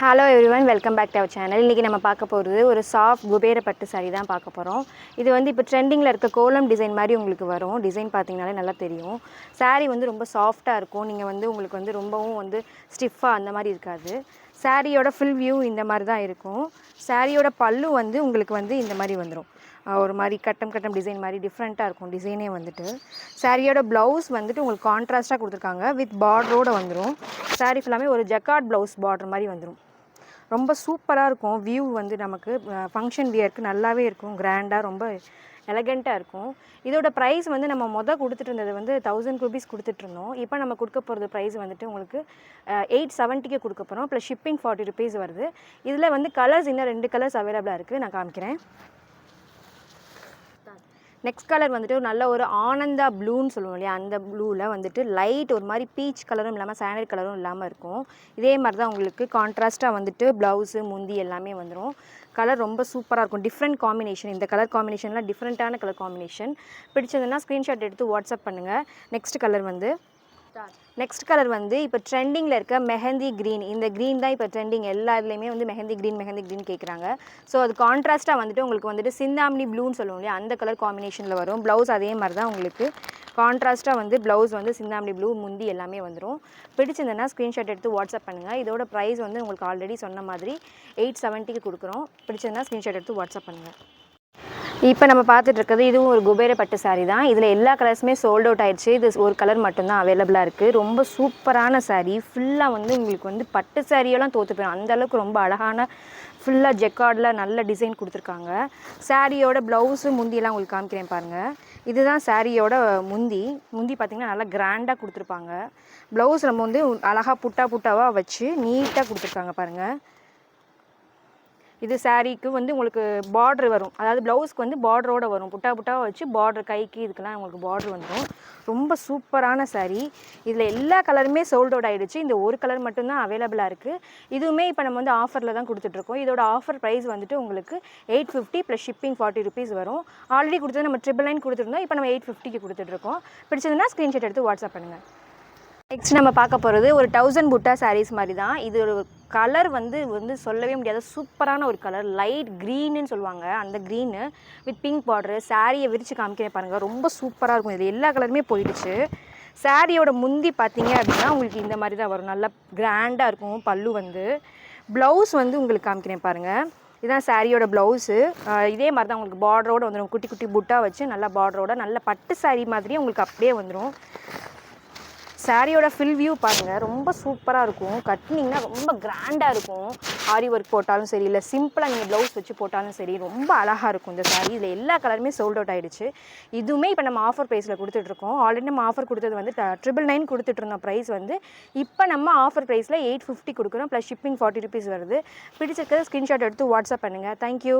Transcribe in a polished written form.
Hello everyone, welcome back to our channel. இன்றைக்கி நம்ம பார்க்க போகிறது ஒரு சாஃப்ட் குபேர பட்டு சாரி தான் பார்க்க போகிறோம். இது வந்து இப்போ ட்ரெண்டிங்கில் இருக்க கோலம் டிசைன் மாதிரி உங்களுக்கு வரும். டிசைன் பார்த்திங்கனாலே நல்லா தெரியும். சாரீ வந்து ரொம்ப சாஃப்டாக இருக்கும். நீங்கள் வந்து உங்களுக்கு வந்து ரொம்பவும் வந்து ஸ்டிஃபாக அந்த மாதிரி இருக்காது. சாரியோட ஃபுல் வியூ இந்த மாதிரி தான் இருக்கும். சாரியோட பல்லு வந்து உங்களுக்கு வந்து இந்த மாதிரி வந்துடும். ஒரு மாதிரி கட்டம் டிசைன் மாதிரி டிஃப்ரெண்ட்டாக இருக்கும் டிசைனே வந்துட்டு. சாரியோட ப்ளவுஸ் வந்துட்டு உங்களுக்கு கான்ட்ராஸ்ட்டாக கொடுத்துருக்காங்க. வித் பார்டரோடு வந்துடும். சாரீ ஃபுல்லாமே ஒரு ஜக்கார்ட் ப்ளவுஸ் பார்டர் மாதிரி வந்துடும். ரொம்ப சூப்பராக இருக்கும். வியூ வந்து நமக்கு ஃபங்க்ஷன் வியருக்கு நல்லாவே இருக்கும். கிராண்டாக ரொம்ப எலகண்ட்டாக இருக்கும். இதோட ப்ரைஸ் வந்து நம்ம கொடுத்துட்டு இருந்தது வந்து 1000 ரூபீஸ் கொடுத்துட்ருந்தோம். இப்போ நம்ம கொடுக்க போகிறது ப்ரைஸ் வந்துட்டு உங்களுக்கு 870க்கு கொடுக்க போகிறோம். ப்ளஸ் ஷிப்பிங் 40 ரூபீஸ் வருது. இதில் வந்து கலர்ஸ் இன்னும் 2 கலர்ஸ் அவைலபிளாக இருக்குது. நான் காமிக்கிறேன். நெக்ஸ்ட் கலர் வந்துட்டு நல்ல ஒரு ஆனந்தா ப்ளூன்னு சொல்லுவோம் இல்லையா, அந்த ப்ளூவில் வந்துட்டு லைட் ஒரு மாதிரி பீச் கலரும் இல்லாமல் சாண்டல் கலரும் இல்லாமல் இருக்கும். இதே மாதிரி தான் உங்களுக்கு கான்ட்ராஸ்ட்டாக வந்துட்டு ப்ளவுஸு முந்தி எல்லாமே வந்துடும். கலர் ரொம்ப சூப்பராக இருக்கும். Different combination. இந்த கலர் காம்பினேஷன்லாம் டிஃப்ரெண்ட்டான கலர் காம்பினேஷன். பிடிச்சதுன்னா ஸ்க்ரீன்ஷாட் எடுத்து வாட்ஸ்அப் பண்ணுங்கள். நெக்ஸ்ட் கலர் வந்து இப்போ ட்ரெண்டிங்கில் இருக்க மெஹந்தி க்ரீன். இந்த க்ரீன் தான் இப்போ ட்ரெண்டிங். எல்லா இதுலேயுமே வந்து மெஹந்தி க்ரீன் கேட்குறாங்க. ஸோ அது கான்ட்ராஸ்ட்டாக வந்துட்டு உங்களுக்கு வந்துட்டு சிந்தாமணி ப்ளூன்னு சொல்லுவோம் இல்லையா, அந்த கலர் காம்பினேஷனில் வரும். ப்ளவுஸ் அதே மாதிரி தான் உங்களுக்கு கான்ட்ராஸ்ட்டாக வந்து ப்ளவுஸ் வந்து சிந்தாமணி ப்ளூ முந்தி எல்லாமே வந்துடும். பிடிச்சிருந்ததுன்னா ஸ்க்ரீன்ஷாட் எடுத்து வாட்ஸ்அப் பண்ணுங்கள். இதோட ப்ரைஸ் வந்து உங்களுக்கு ஆல்ரெடி சொன்ன மாதிரி 870க்கு கொடுக்குறோம். பிடிச்சிருந்தா ஸ்க்ரீன்ஷாட் எடுத்து வாட்ஸ்அப் பண்ணுங்கள். இப்போ நம்ம பார்த்துட்டு இருக்கிறது இதுவும் ஒரு குபேர பட்டு சாரீ தான். இதில் எல்லா கலர்ஸுமே சோல்ட் அவுட் ஆயிடுச்சு. இது ஒரு கலர் மட்டும்தான் அவைலபிளாக இருக்குது. ரொம்ப சூப்பரான சாரீ. ஃபுல்லாக வந்து உங்களுக்கு வந்து பட்டு சாரியெல்லாம் தோற்று போயிடும். அந்தளவுக்கு ரொம்ப அழகான ஃபுல்லாக ஜெக்கார்டில் நல்ல டிசைன் கொடுத்துருக்காங்க. சாரியோட ப்ளவுஸு முந்தியெல்லாம் உங்களுக்கு காமிக்கிறேன் பாருங்கள். இதுதான் சாரியோட முந்தி பார்த்திங்கன்னா நல்லா கிராண்டாக கொடுத்துருப்பாங்க. ப்ளவுஸ் நம்ம வந்து அழகாக புட்டாவாக வச்சு நீட்டாக கொடுத்துருக்காங்க பாருங்கள். இது சாரீக்கு வந்து உங்களுக்கு பார்டர் வரும். அதாவது ப்ளவுஸ்க்கு வந்து பார்டரோடு வரும். புட்டாவாக வச்சு பார்டர் கைக்கு இதுக்கெல்லாம் உங்களுக்கு பார்டர் வந்துடும். ரொம்ப சூப்பரான சாரீ. இதில் எல்லா கலருமே சோல்ட் அவுட் ஆகிடுச்சு. இந்த ஒரு கலர் மட்டும்தான் அவைலபிளாக இருக்குது. இதுவுமே இப்போ நம்ம வந்து ஆஃபரில் தான் கொடுத்துட்ருக்கோம். இதோட ஆஃபர் ப்ரைஸ் வந்துட்டு உங்களுக்கு 850 ப்ளஸ் ஷிப்பிங் 40 ரூபீஸ் வரும். ஆல்ரெடி கொடுத்தது நம்ம 999 கொடுத்துருந்தோம். இப்போ நம்ம 850க்கு கொடுத்துட்ருக்கோம். பிடிச்சதுன்னா ஸ்க்ரீன்ஷாட் எடுத்து வாட்ஸ்அப் பண்ணுங்கள். நெக்ஸ்ட் நம்ம பார்க்க போகிறது ஒரு 1000 புட்டா சாரீஸ் மாதிரி தான். இது ஒரு கலர் வந்து சொல்லவே முடியாத சூப்பரான ஒரு கலர். லைட் க்ரீன்னு சொல்லுவாங்க. அந்த க்ரீனு வித் பிங்க் பார்டரு. சாரியை விரித்து காமிக்கிறேன் பாருங்கள். ரொம்ப சூப்பராக இருக்கும். இது எல்லா கலருமே போயிடுச்சு. சாரியோட முந்தி பார்த்தீங்க அப்படின்னா உங்களுக்கு இந்த மாதிரி தான் வரும். நல்லா கிராண்டாக இருக்கும். பல்லு வந்து ப்ளவுஸ் வந்து உங்களுக்கு காமிக்கிறேன் பாருங்கள். இதுதான் சாரியோட ப்ளவுஸு. இதே மாதிரி தான் உங்களுக்கு பார்டரோடு வந்துடும். குட்டி புட்டா வச்சு நல்லா பார்டரோட நல்ல பட்டு சாரீ மாதிரியே உங்களுக்கு அப்படியே வந்துடும். சாரியோட ஃபில் வியூ பாருங்கள். ரொம்ப சூப்பராக இருக்கும். கட்டினிங்கன்னா ரொம்ப கிராண்டாக இருக்கும். ஆரி ஒர்க் போட்டாலும் சரி, இல்லை சிம்பிளாக நீங்கள் ப்ளவுஸ் வச்சு போட்டாலும் சரி, ரொம்ப அழகாக இருக்கும் இந்த சாரீ. இதில் எல்லா கலருமே சோல்ட் அவுட் ஆகிடுச்சு. இதுவுமே இப்போ நம்ம ஆஃபர் ப்ரைஸில் கொடுத்துட்ருக்கோம். ஆல்ரெடி நம்ம ஆஃபர் கொடுத்தது வந்து 999 கொடுத்துட்ருந்தோம் ப்ரைஸ் வந்து. இப்போ நம்ம ஆஃபர் ப்ரைஸில் 850 கொடுக்குறோம். ப்ளஸ் ஷிப்பிங் 40 ரூபீஸ் வருது. பிடிச்சிருக்கிறது ஸ்க்ரீன்ஷாட் எடுத்து வாட்ஸ்அப் பண்ணுங்கள். தேங்க்யூ.